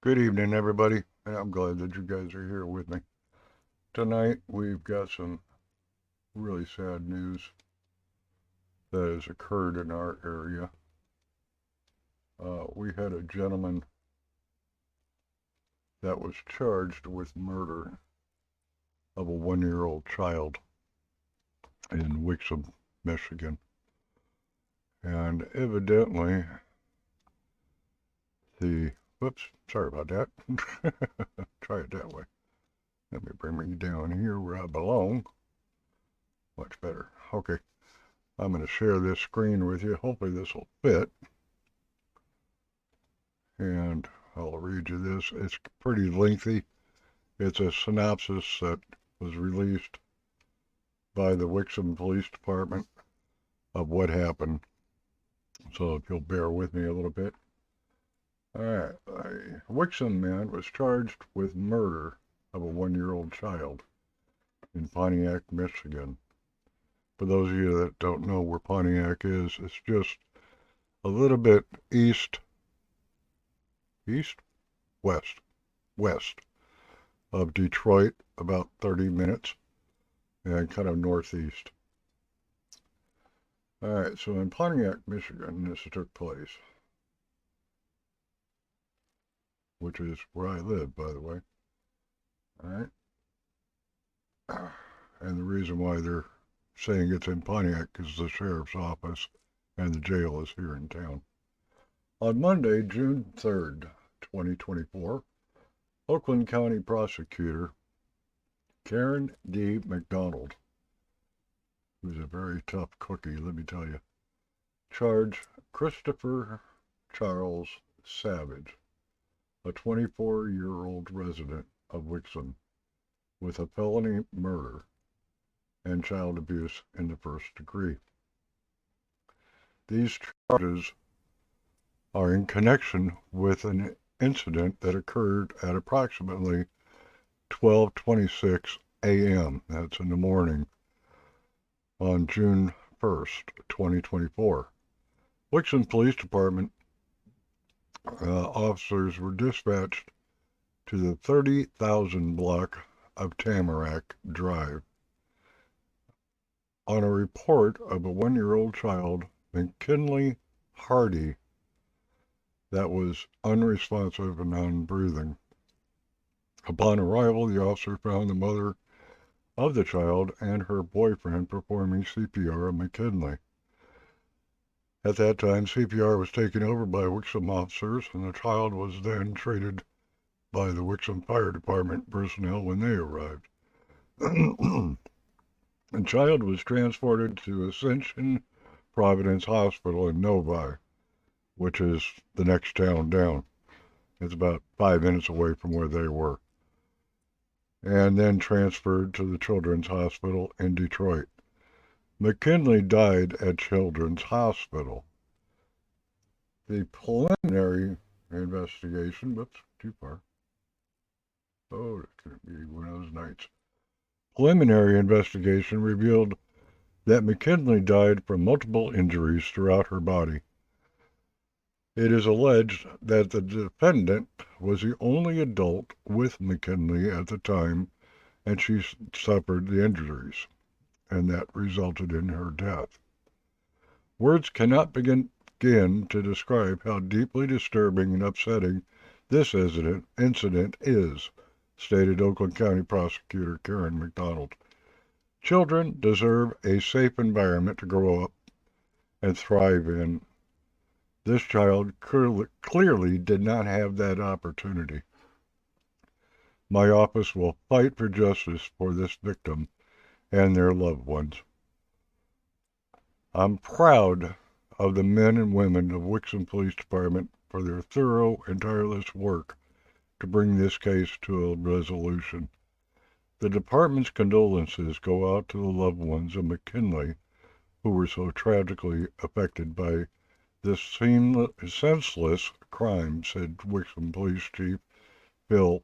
Good evening, everybody, and I'm glad that you guys are here with me. Tonight, we've got some really sad news that has occurred in our area. We had a gentleman that was charged with murder of a 1-year-old child in Wixom, Michigan. And evidently, whoops, sorry about that. Try it that way. Let me bring me down here where I belong. Much better. Okay. I'm going to share this screen with you. Hopefully this will fit. And I'll read you this. It's pretty lengthy. It's a synopsis that was released by the Wixom Police Department of what happened. So if you'll bear with me a little bit. All right. A Wixom man was charged with murder of a 1-year-old child in Pontiac, Michigan. For those of you that don't know where Pontiac is, it's just a little bit east, west of Detroit, about 30 minutes, and kind of northeast. All right, so in Pontiac, Michigan, this took place, which is where I live, by the way. All right. And the reason why they're saying it's in Pontiac is the sheriff's office and the jail is here in town. On Monday, June 3rd, 2024, Oakland County Prosecutor Karen D. McDonald, who's a very tough cookie, let me tell you, charged Christopher Charles Savage, a 24-year-old resident of Wixom, with a felony murder and child abuse in the first degree. These charges are in connection with an incident that occurred at approximately 12:26 a.m. That's in the morning on June 1st, 2024. Wixom Police Department officers were dispatched to the 30,000 block of Tamarack Drive on a report of a 1-year-old child, McKinley Hardy, that was unresponsive and non-breathing. Upon arrival, the officer found the mother of the child and her boyfriend performing CPR on McKinley. At that time, CPR was taken over by Wixom officers, and the child was then treated by the Wixom Fire Department personnel when they arrived. The child was transported to Ascension Providence Hospital in Novi, which is the next town down. It's about 5 minutes away from where they were. And then transferred to the Children's Hospital in Detroit. McKinley died at Children's Hospital. The preliminary investigation, whoops, too far. Oh, that's going to be one of those nights. Preliminary investigation revealed that McKinley died from multiple injuries throughout her body. It is alleged that the defendant was the only adult with McKinley at the time, and she suffered the injuries, and that resulted in her death. Words cannot begin to describe how deeply disturbing and upsetting this incident is, stated Oakland County Prosecutor Karen McDonald. Children deserve a safe environment to grow up and thrive in. This child clearly did not have that opportunity. My office will fight for justice for this victim and their loved ones. I'm proud of the men and women of Wixom Police Department for their thorough and tireless work to bring this case to a resolution. The department's condolences go out to the loved ones of McKinley who were so tragically affected by this senseless crime, said Wixom Police Chief Phil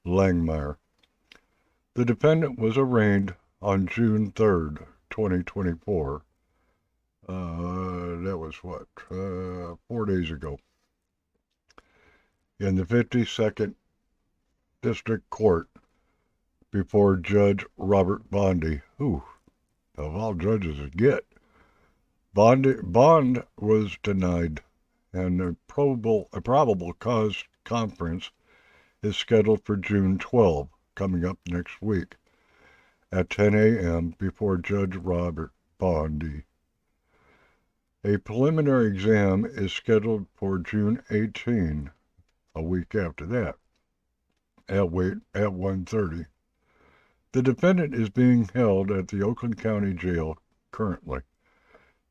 Langmeyer. The defendant was arraigned on June 3rd, 2024. That was 4 days ago, in the 52nd District Court before Judge Robert Bondi, who, of all judges it get. Bond was denied, and a probable cause conference is scheduled for June 12, coming up next week, at 10 a.m. before Judge Robert Bondi. A preliminary exam is scheduled for June 18, a week after that, at 1:30. The defendant is being held at the Oakland County Jail currently.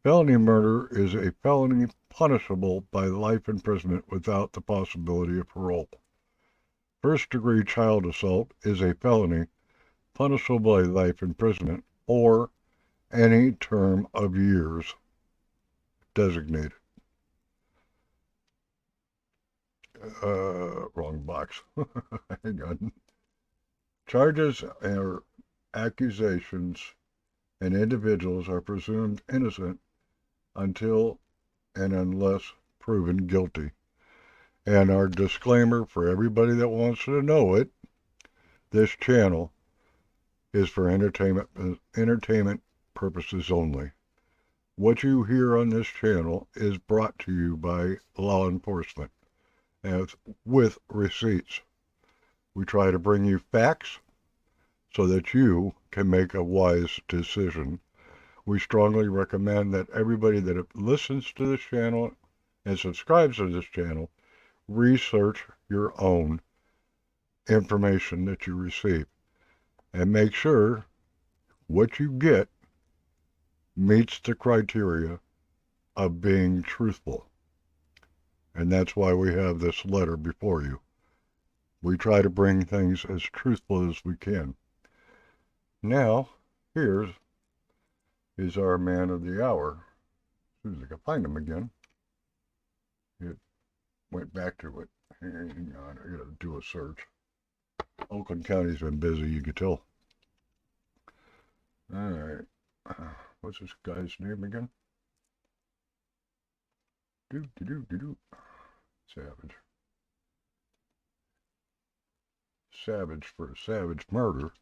Felony murder is a felony punishable by life imprisonment without the possibility of parole. First-degree child assault is a felony punishable by life imprisonment or any term of years designated. Wrong box. Hang on. Charges or accusations and individuals are presumed innocent until and unless proven guilty. And our disclaimer for everybody that wants to know it, this channel is for entertainment purposes only. What you hear on this channel is brought to you by law enforcement as with receipts. We try to bring you facts so that you can make a wise decision. We strongly recommend that everybody that listens to this channel and subscribes to this channel research your own information that you receive and make sure what you get meets the criteria of being truthful. And that's why we have this letter before you. We try to bring things as truthful as we can. Now, here's is our man of the hour. As soon as I can find him again. It went back to it. Hang on, I gotta do a search. Oakland County's been busy, you can tell. Alright. What's this guy's name again? Savage. Savage for savage murder.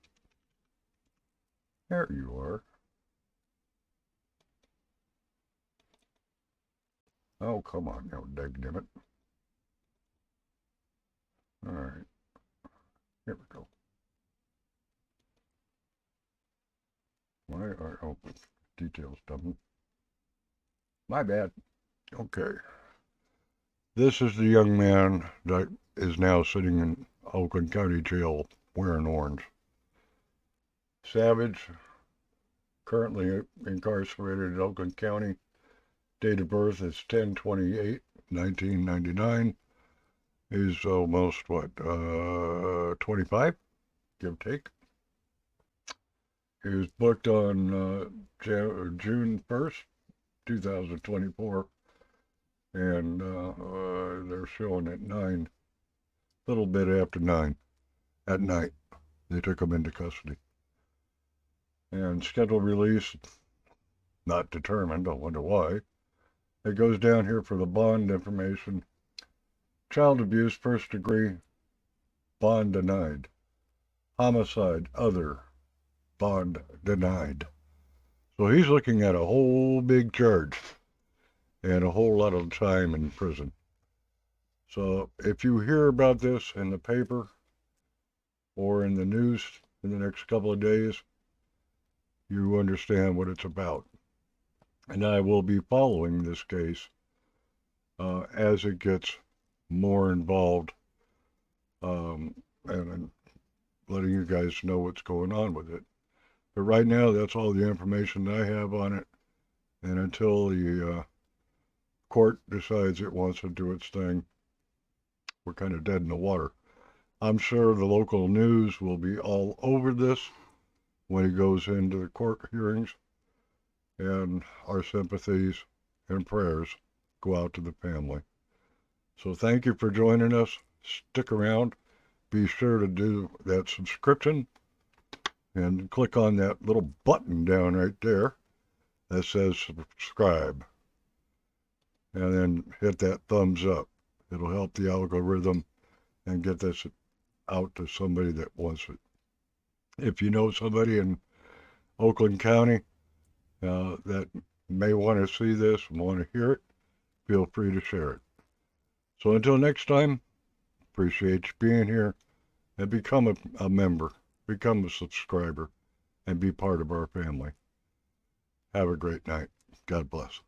There you are. Oh, come on now, dagnammit. Alright. Here we go. Why are, oh, details dumb. My bad. Okay. This is the young man that is now sitting in Oakland County Jail wearing orange. Savage, currently incarcerated in Oakland County. Date of birth is 10/28/1999. He's almost, 25, give or take. He was booked on June 1st, 2024, and they're showing at 9, a little bit after 9 at night. They took him into custody. And scheduled release, not determined, I wonder why. It goes down here for the bond information. Child abuse, first degree, bond denied. Homicide, other, bond denied. So he's looking at a whole big charge and a whole lot of time in prison. So if you hear about this in the paper or in the news in the next couple of days, you understand what it's about. And I will be following this case as it gets more involved, and letting you guys know what's going on with it. But right now, that's all the information I have on it. And until the court decides it wants to do its thing, we're kind of dead in the water. I'm sure the local news will be all over this when it goes into the court hearings. And our sympathies and prayers go out to the family. So thank you for joining us. Stick around. Be sure to do that subscription and click on that little button down right there that says subscribe. And then hit that thumbs up. It'll help the algorithm and get this out to somebody that wants it. If you know somebody in Oakland County that may want to see this and want to hear it, feel free to share it. So until next time, appreciate you being here, and become a member, become a subscriber, and be part of our family. Have a great night. God bless.